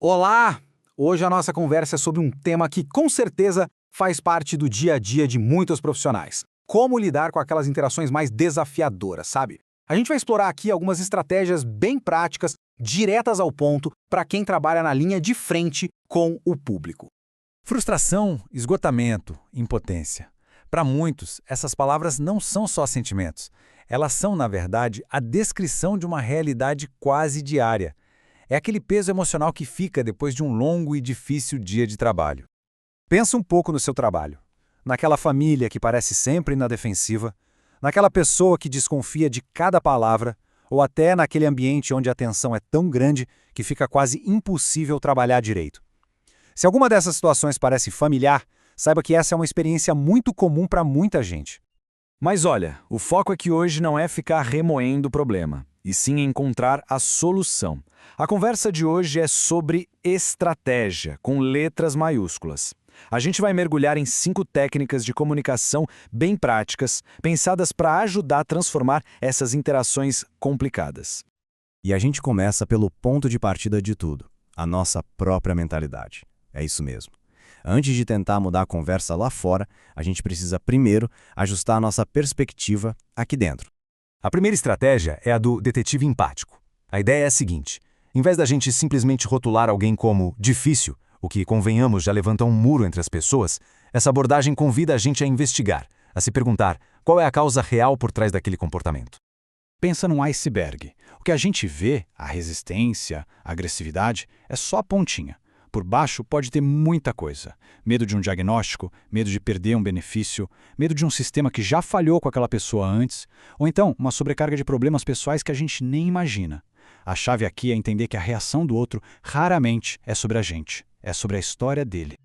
Olá! Hoje a nossa conversa é sobre um tema que com certeza faz parte do dia a dia de muitos profissionais. Como lidar com aquelas interações mais desafiadoras, sabe? A gente vai explorar aqui algumas estratégias bem práticas, diretas ao ponto, para quem trabalha na linha de frente com o público. Frustração, esgotamento, impotência. Para muitos, essas palavras não são só sentimentos. Elas são, na verdade, a descrição de uma realidade quase diária. É aquele peso emocional que fica depois de um longo e difícil dia de trabalho. Pensa um pouco no seu trabalho. Naquela família que parece sempre na defensiva, naquela pessoa que desconfia de cada palavra, ou até naquele ambiente onde a tensão é tão grande que fica quase impossível trabalhar direito. Se alguma dessas situações parece familiar, saiba que essa é uma experiência muito comum para muita gente. Mas olha, o foco aqui hoje não é ficar remoendo o problema, e sim encontrar a solução. A conversa de hoje é sobre estratégia, com letras maiúsculas. A gente vai mergulhar em 5 técnicas de comunicação bem práticas, pensadas para ajudar a transformar essas interações complicadas. E a gente começa pelo ponto de partida de tudo, a nossa própria mentalidade. É isso mesmo. Antes de tentar mudar a conversa lá fora, a gente precisa primeiro ajustar a nossa perspectiva aqui dentro. A primeira estratégia é a do detetive empático. A ideia é a seguinte: em vez da gente simplesmente rotular alguém como difícil, o que, convenhamos, já levanta um muro entre as pessoas, essa abordagem convida a gente a investigar, a se perguntar qual é a causa real por trás daquele comportamento. Pensa num iceberg. O que a gente vê, a resistência, a agressividade, é só a pontinha. Por baixo pode ter muita coisa. Medo de um diagnóstico, medo de perder um benefício, medo de um sistema que já falhou com aquela pessoa antes, ou então uma sobrecarga de problemas pessoais que a gente nem imagina. A chave aqui é entender que a reação do outro raramente é sobre a gente, é sobre a história dele.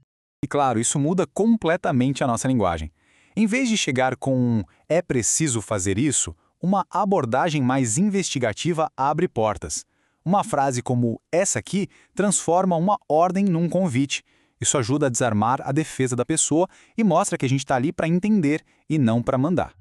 E claro, isso muda completamente a nossa linguagem. Em vez de chegar com um "é preciso fazer isso", uma abordagem mais investigativa abre portas. Uma frase como essa aqui transforma uma ordem num convite. Isso ajuda a desarmar a defesa da pessoa e mostra que a gente está ali para entender e não para mandar.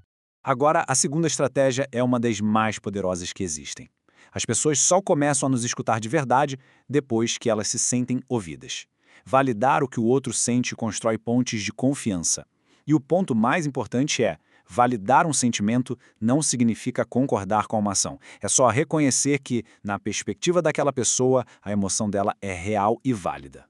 Agora, a segunda estratégia é uma das mais poderosas que existem. As pessoas só começam a nos escutar de verdade depois que elas se sentem ouvidas. Validar o que o outro sente constrói pontes de confiança. E o ponto mais importante é: validar um sentimento não significa concordar com uma ação. É só reconhecer que, na perspectiva daquela pessoa, a emoção dela é real e válida.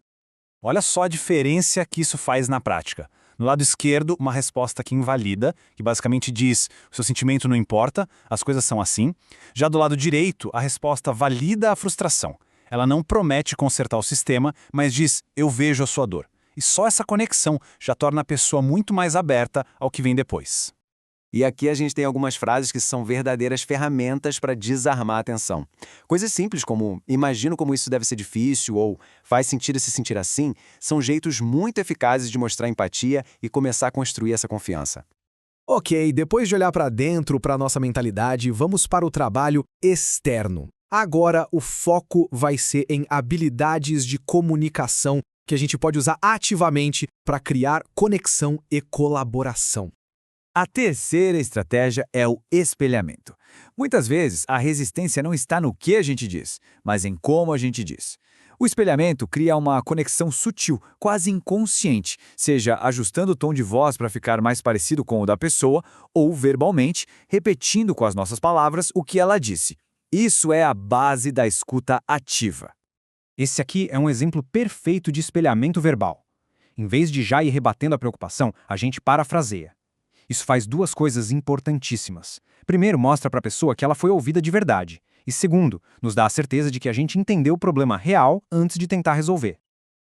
Olha só a diferença que isso faz na prática. No lado esquerdo, uma resposta que invalida, que basicamente diz: o seu sentimento não importa, as coisas são assim. Já do lado direito, a resposta valida a frustração. Ela não promete consertar o sistema, mas diz: eu vejo a sua dor. E só essa conexão já torna a pessoa muito mais aberta ao que vem depois. E aqui a gente tem algumas frases que são verdadeiras ferramentas para desarmar a tensão. Coisas simples como "imagino como isso deve ser difícil" ou "faz sentido se sentir assim" são jeitos muito eficazes de mostrar empatia e começar a construir essa confiança. Ok, depois de olhar para dentro, para a nossa mentalidade, vamos para o trabalho externo. Agora, o foco vai ser em habilidades de comunicação que a gente pode usar ativamente para criar conexão e colaboração. A terceira estratégia é o espelhamento. Muitas vezes, a resistência não está no que a gente diz, mas em como a gente diz. O espelhamento cria uma conexão sutil, quase inconsciente, seja ajustando o tom de voz para ficar mais parecido com o da pessoa, ou verbalmente, repetindo com as nossas palavras o que ela disse. Isso é a base da escuta ativa. Esse aqui é um exemplo perfeito de espelhamento verbal. Em vez de já ir rebatendo a preocupação, a gente parafraseia. Isso faz 2 coisas importantíssimas. Primeiro, mostra para a pessoa que ela foi ouvida de verdade. E segundo, nos dá a certeza de que a gente entendeu o problema real antes de tentar resolver.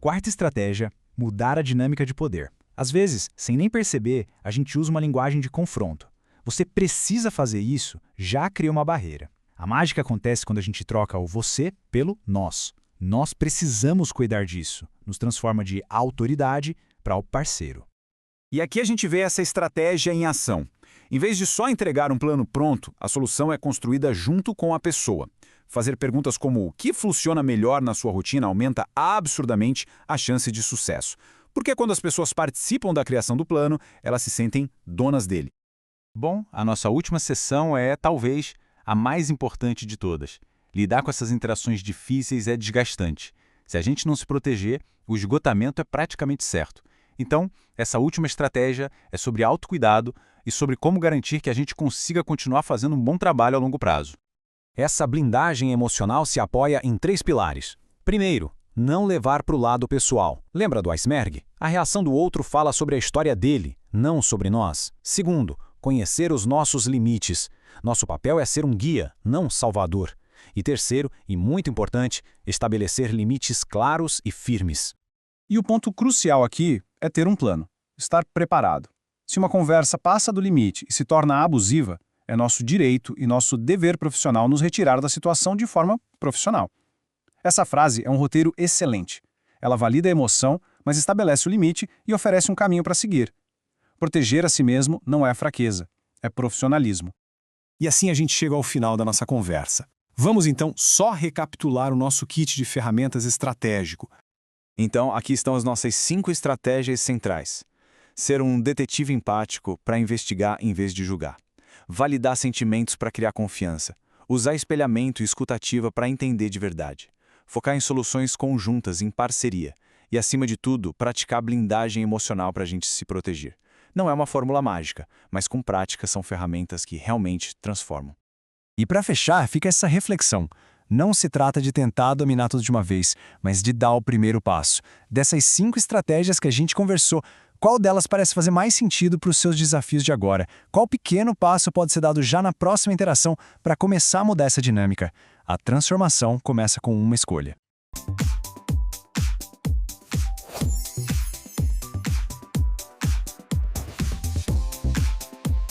Quarta estratégia: mudar a dinâmica de poder. Às vezes, sem nem perceber, a gente usa uma linguagem de confronto. Você precisa fazer isso, já cria uma barreira. A mágica acontece quando a gente troca o você pelo nós. Nós precisamos cuidar disso. Nos transforma de autoridade para o parceiro. E aqui a gente vê essa estratégia em ação. Em vez de só entregar um plano pronto, a solução é construída junto com a pessoa. Fazer perguntas como o que funciona melhor na sua rotina aumenta absurdamente a chance de sucesso. Porque quando as pessoas participam da criação do plano, elas se sentem donas dele. Bom, a nossa última sessão é, talvez, a mais importante de todas. Lidar com essas interações difíceis é desgastante. Se a gente não se proteger, o esgotamento é praticamente certo. Então, essa última estratégia é sobre autocuidado e sobre como garantir que a gente consiga continuar fazendo um bom trabalho a longo prazo. Essa blindagem emocional se apoia em 3 pilares. Primeiro, não levar para o lado pessoal. Lembra do iceberg? A reação do outro fala sobre a história dele, não sobre nós. Segundo, conhecer os nossos limites. Nosso papel é ser um guia, não um salvador. E terceiro, e muito importante, estabelecer limites claros e firmes. E o ponto crucial aqui é ter um plano, estar preparado. Se uma conversa passa do limite e se torna abusiva, é nosso direito e nosso dever profissional nos retirar da situação de forma profissional. Essa frase é um roteiro excelente. Ela valida a emoção, mas estabelece o limite e oferece um caminho para seguir. Proteger a si mesmo não é fraqueza, é profissionalismo. E assim a gente chega ao final da nossa conversa. Vamos então só recapitular o nosso kit de ferramentas estratégico. Então, aqui estão as nossas 5 estratégias centrais. Ser um detetive empático para investigar em vez de julgar. Validar sentimentos para criar confiança. Usar espelhamento e escutativa para entender de verdade. Focar em soluções conjuntas, em parceria. E, acima de tudo, praticar blindagem emocional para a gente se proteger. Não é uma fórmula mágica, mas com prática são ferramentas que realmente transformam. E para fechar, fica essa reflexão. Não se trata de tentar dominar tudo de uma vez, mas de dar o primeiro passo. Dessas 5 estratégias que a gente conversou, qual delas parece fazer mais sentido para os seus desafios de agora? Qual pequeno passo pode ser dado já na próxima interação para começar a mudar essa dinâmica? A transformação começa com uma escolha.